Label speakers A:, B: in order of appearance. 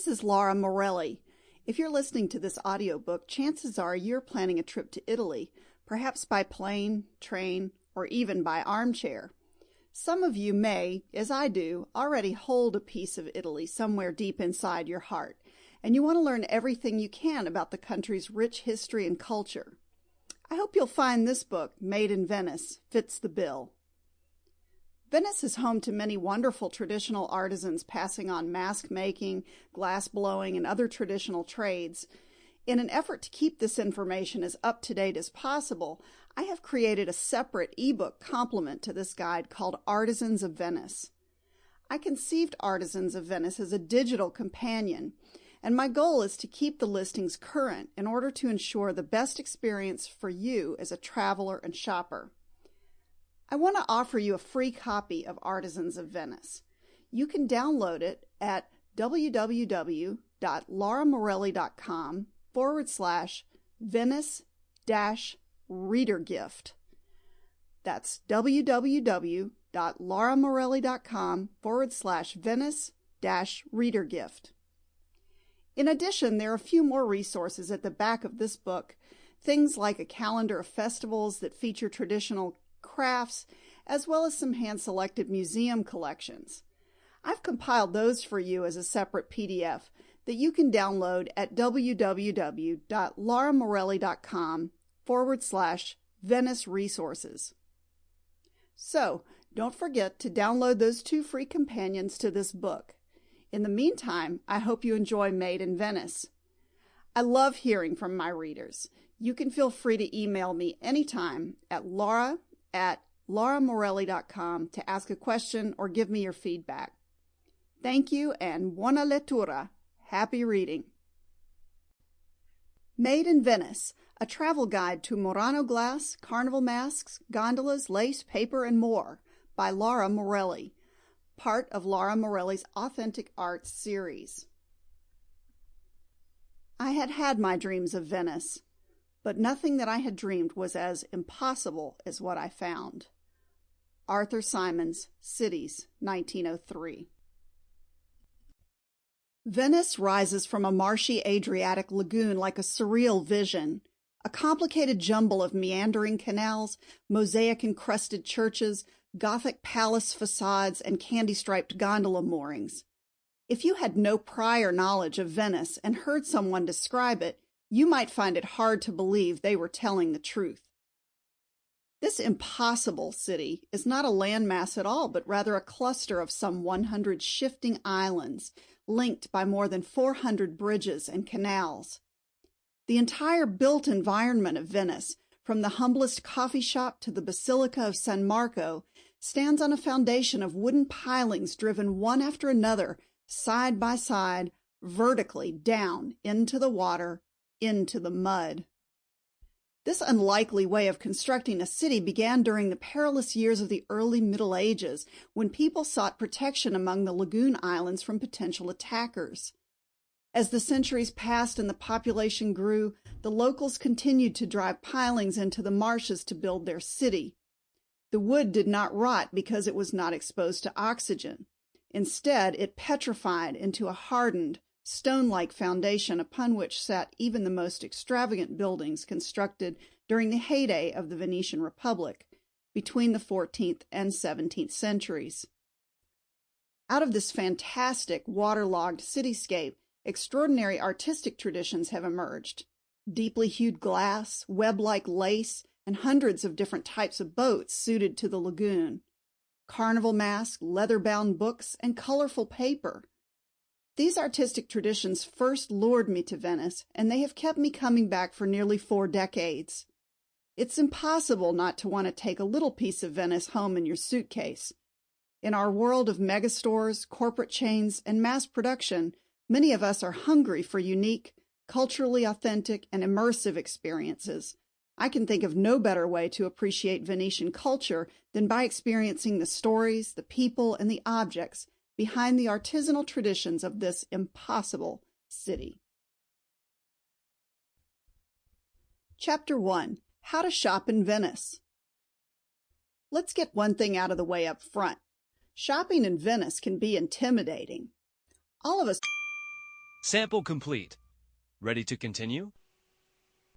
A: This is Laura Morelli. If you're listening to this audiobook, chances are you're planning a trip to Italy, perhaps by plane, train, or even by armchair. Some of you may, as I do, already hold a piece of Italy somewhere deep inside your heart, and you want to learn everything you can about the country's rich history and culture. I hope you'll find this book, Made in Venice, fits the bill. Venice is home to many wonderful traditional artisans passing on mask making, glass blowing, and other traditional trades. In an effort to keep this information as up-to-date as possible, I have created a separate ebook complement to this guide called Artisans of Venice. I conceived Artisans of Venice as a digital companion, and my goal is to keep the listings current in order to ensure the best experience for you as a traveler and shopper. I want to offer you a free copy of Artisans of Venice. You can download it at www.lauramorelli.com/Venice-reader-gift. That's www.lauramorelli.com/Venice-reader-gift. In addition, there are a few more resources at the back of this book, things like a calendar of festivals that feature traditional crafts, as well as some hand-selected museum collections. I've compiled those for you as a separate PDF that you can download at www.lauramorelli.com/Venice resources. So, don't forget to download those 2 free companions to this book. In the meantime, I hope you enjoy Made in Venice. I love hearing from my readers. You can feel free to email me anytime at lauramorelli.com to ask a question or give me your feedback. Thank you and buona lettura. Happy reading. Made in Venice, a travel guide to Murano glass, carnival masks, gondolas, lace, paper, and more by Laura Morelli, part of Laura Morelli's Authentic Arts series. I had had my dreams of Venice, but nothing that I had dreamed was as impossible as what I found. Arthur Symons, Cities, 1903. Venice rises from a marshy Adriatic lagoon like a surreal vision, a complicated jumble of meandering canals, mosaic-encrusted churches, Gothic palace facades, and candy-striped gondola moorings. If you had no prior knowledge of Venice and heard someone describe it, you might find it hard to believe they were telling the truth. This impossible city is not a landmass at all, but rather a cluster of some 100 shifting islands, linked by more than 400 bridges and canals. The entire built environment of Venice, from the humblest coffee shop to the Basilica of San Marco, stands on a foundation of wooden pilings driven one after another, side by side, vertically down into the water, into the mud. This unlikely way of constructing a city began during the perilous years of the early Middle Ages, when people sought protection among the lagoon islands from potential attackers. As the centuries passed and the population grew, the locals continued to drive pilings into the marshes to build their city. The wood did not rot because it was not exposed to oxygen. Instead, it petrified into a hardened, stone-like foundation upon which sat even the most extravagant buildings constructed during the heyday of the Venetian Republic, between the 14th and 17th centuries. Out of this fantastic, waterlogged cityscape, extraordinary artistic traditions have emerged. Deeply hued glass, web-like lace, and hundreds of different types of boats suited to the lagoon. Carnival masks, leather-bound books, and colorful paper. These artistic traditions first lured me to Venice, and they have kept me coming back for nearly 4 decades. It's impossible not to want to take a little piece of Venice home in your suitcase. In our world of megastores, corporate chains, and mass production, many of us are hungry for unique, culturally authentic, and immersive experiences. I can think of no better way to appreciate Venetian culture than by experiencing the stories, the people, and the objects behind the artisanal traditions of this impossible city. Chapter 1. How to Shop in Venice. Let's get one thing out of the way up front. Shopping in Venice can be intimidating. All of us
B: Sample complete. Ready to continue?